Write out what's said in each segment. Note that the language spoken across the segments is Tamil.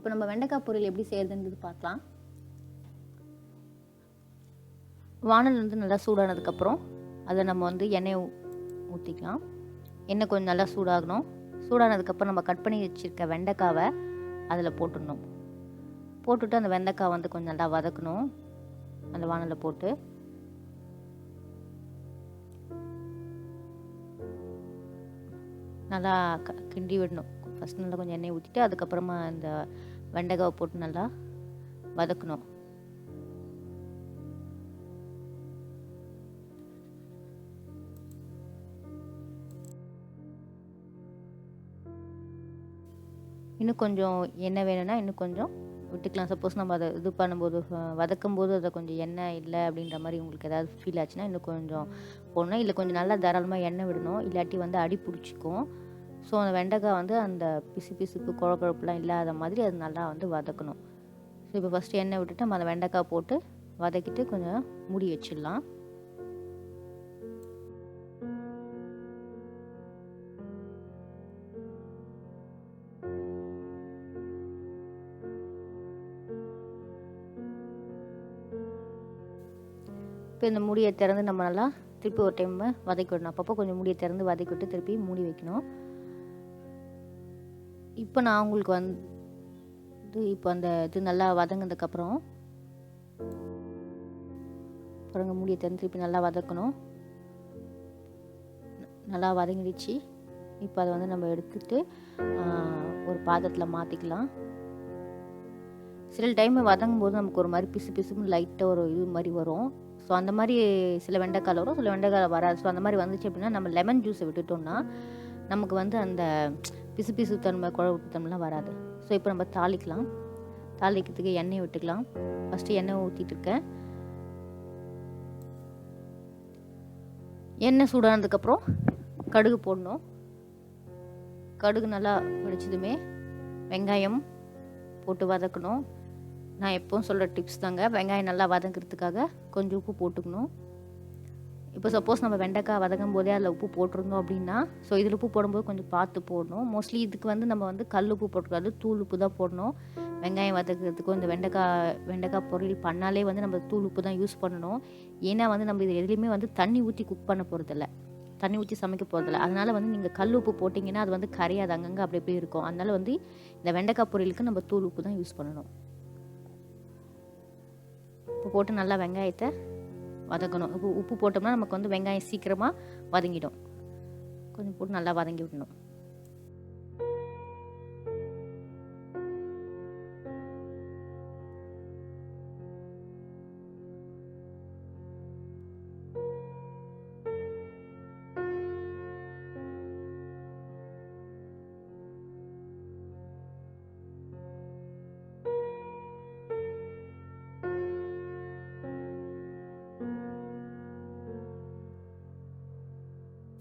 இப்போ நம்ம வெண்டைக்காய் பொரியல் எப்படி செய்யறதுன்றது பார்க்கலாம். வானல் வந்து நல்லா சூடானதுக்கப்புறம் அதை நம்ம வந்து எண்ணெயை ஊற்றிக்கலாம். எண்ணெய் கொஞ்சம் நல்லா சூடாகணும். சூடானதுக்கப்புறம் நம்ம கட் பண்ணி வச்சுருக்க வெண்டைக்காவை அதில் போட்டுடணும். போட்டுட்டு அந்த வெண்டைக்காய் வந்து கொஞ்சம் நல்லா வதக்கணும். அந்த வானலில் போட்டு நல்லா கிண்டி விடணும். ஃபஸ்ட் நல்லா கொஞ்சம் எண்ணெய் ஊற்றிட்டு அதுக்கப்புறமா இந்த வெண்டைக்காவை போட்டு நல்லா வதக்கணும். இன்னும் கொஞ்சம் எண்ணெய் வேணும்னா இன்னும் கொஞ்சம் விட்டுக்கலாம். சப்போஸ் நம்ம அதை இது பண்ணும்போது வதக்கும்போது அதை கொஞ்சம் எண்ணெய் இல்லை அப்படின்ற மாதிரி உங்களுக்கு ஏதாவது ஃபீல் ஆச்சுன்னா இன்னும் கொஞ்சம் போடணும். இல்லை கொஞ்சம் நல்லா தாராளமாக எண்ணெய் விடணும், இல்லாட்டி வந்து அடி பிடிச்சிக்கும். ஸோ அந்த வெண்டைக்காய் வந்து அந்த பிசுப்பு குழப்பெல்லாம் இல்லாத மாதிரி அது நல்லா வந்து வதக்கணும். ஸோ இப்போ ஃபஸ்ட்டு எண்ணெய் விட்டுட்டு நம்ம அந்த வெண்டைக்காய் போட்டு வதக்கிட்டு கொஞ்சம் மூடி வச்சிடலாம். இப்போ இந்த மூடியை திறந்து நம்ம நல்லா திருப்பி ஒரு டைம் வதக்கி விடணும். அப்பப்போ கொஞ்சம் மூடியை திறந்து வதக்கி விட்டு திருப்பி மூடி வைக்கணும். இப்போ நான் உங்களுக்கு வந்து இப்போ அந்த இது நல்லா வதங்கினதுக்கப்புறம் பாருங்க, மூடியை திறந்து திருப்பி நல்லா வதக்கணும். நல்லா வதங்கிடுச்சு. இப்போ அதை வந்து நம்ம எடுத்துட்டு ஒரு பாத்திரத்தில் மாற்றிக்கலாம். சில டைம் வதங்கும் போது நமக்கு ஒரு மாதிரி பிசுன்னு லைட்டாக ஒரு இது மாதிரி வரும். ஸோ அந்த மாதிரி சில வெண்டைக்காய் வரும், சில வெண்டைக்காய் வராது. ஸோ அந்த மாதிரி வந்துச்சு அப்படின்னா நம்ம லெமன் ஜூஸை விட்டுட்டோம்னா நமக்கு வந்து அந்த பிசு தன்மை குழம்பு தன்மைலாம் வராது. ஸோ இப்போ நம்ம தாளிக்கலாம். தாளிக்கிறதுக்கு எண்ணெய் விட்டுக்கலாம். ஃபஸ்ட்டு எண்ணெய் ஊற்றிட்டு இருக்கேன். எண்ணெய் சூடானதுக்கப்புறம் கடுகு போடணும். கடுகு நல்லா வெடிச்சதுமே வெங்காயம் போட்டு வதக்கணும். நான் எப்போவும் சொல்கிற டிப்ஸ் தாங்க. வெங்காயம் நல்லா வதங்கிறதுக்காக கொஞ்சம் உப்பு போட்டுக்கணும். இப்போ சப்போஸ் நம்ம வெண்டைக்காய் வதங்கும் போதே அதில் உப்பு போட்டிருந்தோம் அப்படின்னா, ஸோ இதில் உப்பு போடும்போது கொஞ்சம் பார்த்து போடணும். மோஸ்ட்லி இதுக்கு வந்து நம்ம வந்து கல் உப்பு போட்டுக்கூடாது, தூள் உப்பு தான் போடணும். வெங்காயம் வதக்கிறதுக்கும் இந்த வெண்டைக்காய் பொரியல் பண்ணாலே வந்து நம்ம தூள் உப்பு தான் யூஸ் பண்ணணும். ஏன்னா வந்து நம்ம இது எதுலேயுமே வந்து தண்ணி ஊற்றி குக் பண்ண போகிறதில்ல, தண்ணி ஊற்றி சமைக்க போகிறதில்ல. அதனால் வந்து நீங்கள் கல் உப்பு போட்டிங்கன்னா அது வந்து கரையாது, அங்கங்கே அப்படி எப்படி இருக்கும். அதனால் வந்து இந்த வெண்டைக்காய் பொரியலுக்கு நம்ம தூள் உப்பு தான் யூஸ் பண்ணணும். உப்பு போட்டு நல்லா வெங்காயத்தை வதக்கணும். உப்பு போட்டோம்னா நமக்கு வந்து வெங்காயம் சீக்கிரமாக வதங்கிடும். கொஞ்சம் போட்டு நல்லா வதங்கி விடணும்.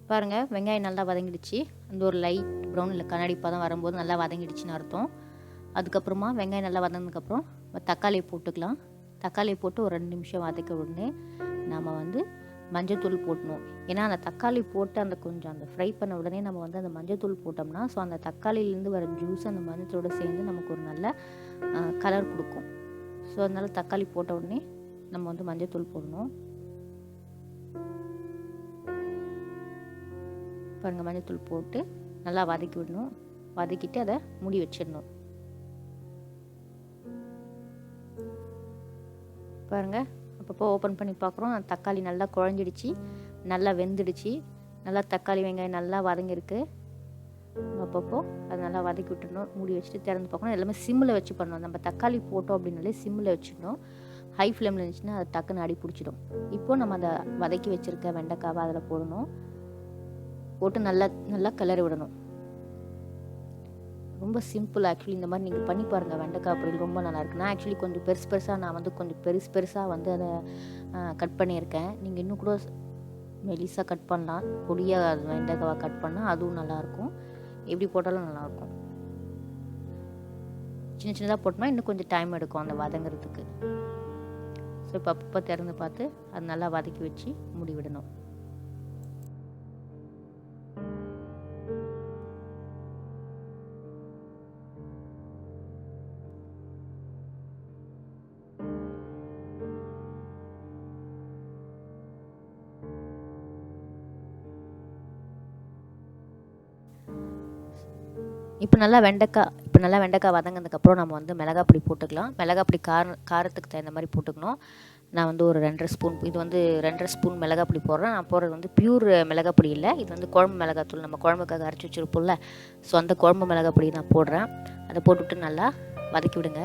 பாருங்கள், வெங்காயம் நல்லா வதங்கிடுச்சு. அந்த ஒரு லைட் ப்ரௌன் இல்லை கண்ணாடி பதம் வரும்போது நல்லா வதங்கிடுச்சுன்னு அர்த்தம். அதுக்கப்புறமா வெங்காயம் நல்லா வதங்கினதுக்கப்புறம் தக்காளியை போட்டுக்கலாம். தக்காளியை போட்டு ஒரு 2 நிமிஷம் வதக்க உடனே நம்ம வந்து மஞ்சத்தூள் போட்டணும். ஏன்னா அந்த தக்காளி போட்டு அந்த கொஞ்சம் அந்த ஃப்ரை பண்ண உடனே நம்ம வந்து அந்த மஞ்சத்தூள் போட்டோம்னா ஸோ அந்த தக்காளியிலேருந்து வர ஜூஸ் அந்த மஞ்சத்தோடு சேர்ந்து நமக்கு ஒரு நல்ல கலர் கொடுக்கும். ஸோ அதனால் தக்காளி போட்ட உடனே நம்ம வந்து மஞ்சத்தூள் போடணும். பாருங்கள், மஞ்சத்தூள் போட்டு நல்லா வதக்கி விடணும். வதக்கிட்டு அதை மூடி வச்சிடணும். பாருங்கள், அப்பப்போ ஓப்பன் பண்ணி பார்க்குறோம். தக்காளி நல்லா குழஞ்சிடுச்சு, நல்லா வெந்துடுச்சு. நல்லா தக்காளி வெங்காயம் நல்லா வதங்கிருக்கு. அப்பப்போ அதை நல்லா வதக்கி விட்டுடணும். மூடி வச்சுட்டு திறந்து பார்க்கணும். எல்லாமே சிம்மில் வச்சு பண்ணணும். நம்ம தக்காளி போட்டோம் அப்படின்னாலே சிம்மில் வச்சிடணும். ஹை ஃப்ளேமில் இருந்துச்சுன்னா அது டக்குன்னு அடி பிடிச்சிடும். இப்போது நம்ம அதை வதக்கி வச்சுருக்க வெண்டைக்காவை அதில் போடணும். போட்டு நல்லா கிளறி விடணும். ரொம்ப சிம்பிள். ஆக்சுவலி இந்த மாதிரி நீங்கள் பண்ணி பாருங்கள். வெண்டைக்காய் பொரியல் ரொம்ப நல்லாயிருக்கு. நான் ஆக்சுவலி கொஞ்சம் நான் வந்து கொஞ்சம் பெருசாக வந்து அதை கட் பண்ணியிருக்கேன். நீங்கள் இன்னும் கூட மெலிசாக கட் பண்ணலாம். பொடியாக வெண்டைக்காவை கட் பண்ணால் அதுவும் நல்லாயிருக்கும். எப்படி போட்டாலும் நல்லாயிருக்கும். சின்னதாக போட்டோம்னா இன்னும் கொஞ்சம் டைம் எடுக்கும் அந்த வதங்கிறதுக்கு. ஸோ இப்போ அப்பப்போ திறந்து பார்த்து அது நல்லா வதக்கி வச்சு மூடி விடணும். இப்போ நல்லா வெண்டைக்காய் வதங்கினதுக்கப்புறம் நம்ம வந்து மிளகாய் பொடி போட்டுக்கலாம். மிளகாய் பொடி காரத்துக்கு தகுந்த மாதிரி போட்டுக்கணும். நான் வந்து ஒரு 2.5 ஸ்பூன், இது வந்து 2.5 ஸ்பூன் மிளகாய் பொடி போடுறேன். நான் போடுறது வந்து பியூர் மிளகாய் பொடி இல்லை, இது வந்து குழம்பு மிளகாத்தூள், நம்ம குழம்புக்காக அரைச்சி வச்சுருப்போம்ல, ஸோ அந்த குழம்பு மிளகாய் பொடி நான் போடுறேன். அதை போட்டுவிட்டு நல்லா வதக்கி விடுங்க.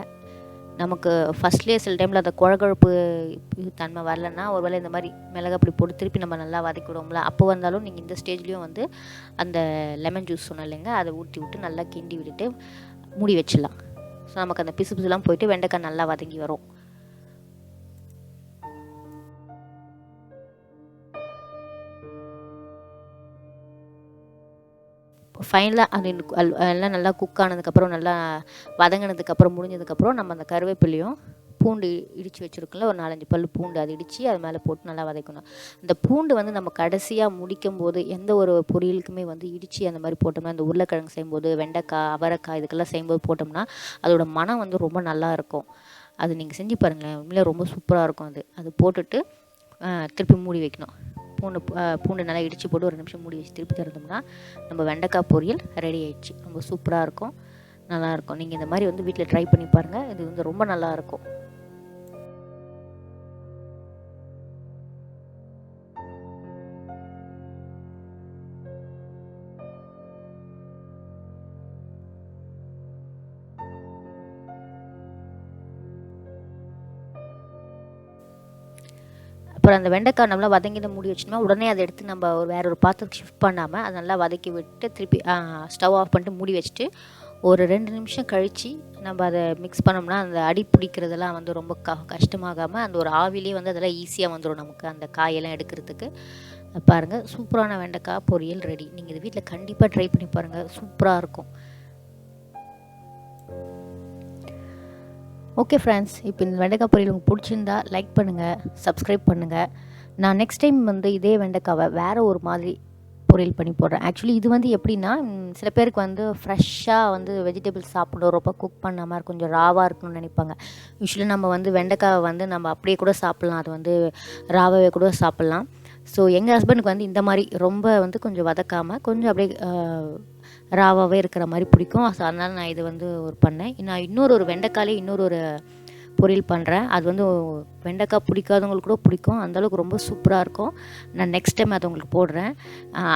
நமக்கு ஃபஸ்ட்லேயே சில டைமில் அந்த குழகுழப்பு இது தன்மை வரலன்னா, ஒருவேளை இந்த மாதிரி மிளகாய் பொடி போட்டு திருப்பி நம்ம நல்லா வதக்கி விடுவோம்ல, அப்போ வந்தாலும் நீங்கள் இந்த ஸ்டேஜ்லேயும் வந்து அந்த லெமன் ஜூஸ் சொன்னோம் இல்லைங்க, அதை ஊற்றி விட்டு நல்லா கிண்டி விட்டுட்டு மூடி வச்சிடலாம். ஸோ நமக்கு அந்த பிசு பிசுலாம் போயிட்டு வெண்டைக்காய் நல்லா வதங்கி வரும். ஃபைனலாக அது எல்லாம் நல்லா குக் ஆனதுக்கப்புறம், நல்லா வதங்கினதுக்கப்புறம், முடிஞ்சதுக்கப்புறம் நம்ம அந்த கருவேப்பிலையும் பூண்டு இடித்து வச்சுருக்கோம்ல, ஒரு 4-5 பல் பூண்டு, அதை இடித்து அது மேலே போட்டு நல்லா வதக்கணும். இந்த பூண்டு வந்து நம்ம கடைசியாக முடிக்கும் போது எந்த ஒரு பொரியலுக்குமே வந்து இடித்து அந்த மாதிரி போட்டோம்னா, இந்த உருளைக்கிழங்கு செய்யும்போது, வெண்டைக்காய், அவரைக்காய் இதுக்கெல்லாம் செய்யும்போது போட்டோம்னா அதோட மனம் வந்து ரொம்ப நல்லா இருக்கும். அது நீங்கள் செஞ்சு பாருங்களேன், உண்மையிலே ரொம்ப சூப்பராக இருக்கும். அது போட்டுட்டு திருப்பி மூடி வைக்கணும். பூண்டு நல்லா இடித்து போட்டு ஒரு நிமிஷம் மூடி வச்சு திருப்பி திறந்தோம்னா நம்ம வெண்டைக்காய் பொரியல் ரெடி ஆயிடுச்சு. ரொம்ப சூப்பராக இருக்கும், நல்லாயிருக்கும். நீங்கள் இந்த மாதிரி வந்து வீட்டில் ட்ரை பண்ணி பாருங்கள், இது வந்து ரொம்ப நல்லாயிருக்கும். அப்புறம் அந்த வெண்டைக்காய் நல்லா வதங்கி மூடி வச்சோம்னா உடனே அதை எடுத்து நம்ம வேற ஒரு பாத்திரத்துக்கு ஷிஃப்ட் பண்ணாமல் அதை நல்லா வதக்கி விட்டு திருப்பி ஸ்டவ் ஆஃப் பண்ணிட்டு மூடி வச்சுட்டு ஒரு 2 நிமிஷம் கழித்து நம்ம அதை மிக்ஸ் பண்ணோம்னா அந்த அடி பிடிக்கிறதெல்லாம் வந்து ரொம்ப கஷ்டமாகாமல் அந்த ஒரு ஆவிலே வந்து அதெல்லாம் ஈஸியாக வந்துடும் நமக்கு அந்த காயெல்லாம் எடுக்கிறதுக்கு. பாருங்கள், சூப்பரான வெண்டைக்காய் பொரியல் ரெடி. நீங்கள் இது வீட்டில் கண்டிப்பாக ட்ரை பண்ணி பாருங்கள், சூப்பராக இருக்கும். ஓகே ஃப்ரெண்ட்ஸ், இப்போ இந்த வெண்டைக்காய் பொரியல் உங்களுக்கு பிடிச்சிருந்தா லைக் பண்ணுங்கள், சப்ஸ்கிரைப் பண்ணுங்கள். நான் நெக்ஸ்ட் டைம் வந்து இதே வெண்டைக்காவை வேறு ஒரு மாதிரி பொரியல் பண்ணி போடுறேன். ஆக்சுவலி இது வந்து எப்படின்னா, சில பேருக்கு வந்து ஃப்ரெஷ்ஷாக வந்து வெஜிடபிள்ஸ் சாப்பிடணும், ரொம்ப குக் பண்ணாமல் கொஞ்சம் ராவாக இருக்கணும்னு நினைப்பாங்க. யூஸ்வலி நம்ம வந்து வெண்டைக்காவை வந்து நம்ம அப்படியே கூட சாப்பிட்லாம், அது வந்து ராவாகவே கூட சாப்பிட்லாம். ஸோ எங்கள் ஹஸ்பண்டுக்கு வந்து இந்த மாதிரி ரொம்ப வந்து கொஞ்சம் வதக்காமல் கொஞ்சம் அப்படியே ராவாகவே இருக்கிற மாதிரி பிடிக்கும். ஸோ அதனால் நான் இது வந்து பண்ணேன். நான் இன்னொரு வெண்டைக்காயிலே பொரியல் பண்ணுறேன். அது வந்து வெண்டைக்காய் பிடிக்காதவங்களுக்கு கூட பிடிக்கும், அந்தளவுக்கு ரொம்ப சூப்பராக இருக்கும். நான் நெக்ஸ்ட் டைம் அதை உங்களுக்கு போடுறேன்.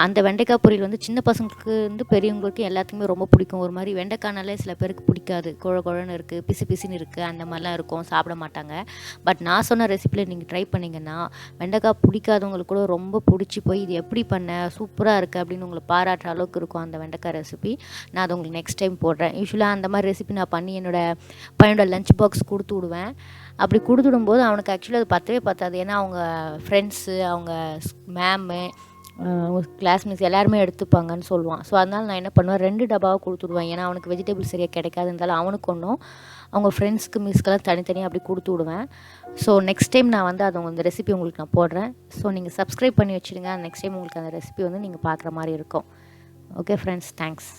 அந்த வெண்டைக்காய் பொரியல் வந்து சின்ன பசங்களுக்கு வந்து பெரியவங்களுக்கு எல்லாத்துக்குமே ரொம்ப பிடிக்கும். ஒரு மாதிரி வெண்டைக்காய்னாலே சில பேருக்கு பிடிக்காது, குழன்னு இருக்குது, பிசுன்னு இருக்குது, அந்த மாதிரிலாம் இருக்கும், சாப்பிட மாட்டாங்க. பட் நான் சொன்ன ரெசிப்பியில் நீங்கள் ட்ரை பண்ணிங்கன்னா வெண்டைக்காய் பிடிக்காதவங்களுக்கு கூட ரொம்ப பிடிச்சி போய் இது எப்படி பண்ண, சூப்பராக இருக்குது அப்படின்னு உங்களை பாராட்டுற அளவுக்கு இருக்கும் அந்த வெண்டைக்காய் ரெசிபி. நான் அதை உங்களுக்கு நெக்ஸ்ட் டைம் போடுறேன். யூஸ்வலாக அந்த மாதிரி ரெசிபி நான் பண்ணி என்னோடய பையனோட லஞ்ச் பாக்ஸ் கொடுத்து விடுவேன். அப்படி கொடுத்துடும்போது அவனுக்கு ஆக்சுவலி அது பத்தாது. ஏன்னா அவங்க ஃப்ரெண்ட்ஸு, அவங்க மேமு, கிளாஸ்மேட்ஸ் எல்லாருமே எடுத்துப்பாங்கன்னு சொல்லுவான். ஸோ அதனால் நான் என்ன பண்ணுவேன், 2 டப்பாவாக கொடுத்துடுவேன். ஏன்னா அவனுக்கு வெஜிடபிள் சரியாக கிடைக்காது, இருந்தாலும் அவனுக்கு ஒன்றும் அவங்க ஃப்ரெண்ட்ஸ்க்கு மிஸ்க்கெல்லாம் தனித்தனியாக அப்படி கொடுத்து விடுவேன். ஸோ நெக்ஸ்ட் டைம் நான் வந்து அந்த ரெசிபி உங்களுக்கு நான் போடுறேன். ஸோ நீங்கள் சப்ஸ்கிரைப் பண்ணி வச்சுடுங்க. நெக்ஸ்ட் டைம் உங்களுக்கு அந்த ரெசிபி வந்து நீங்கள் பார்க்குற மாதிரி இருக்கும். Okay friends, thanks.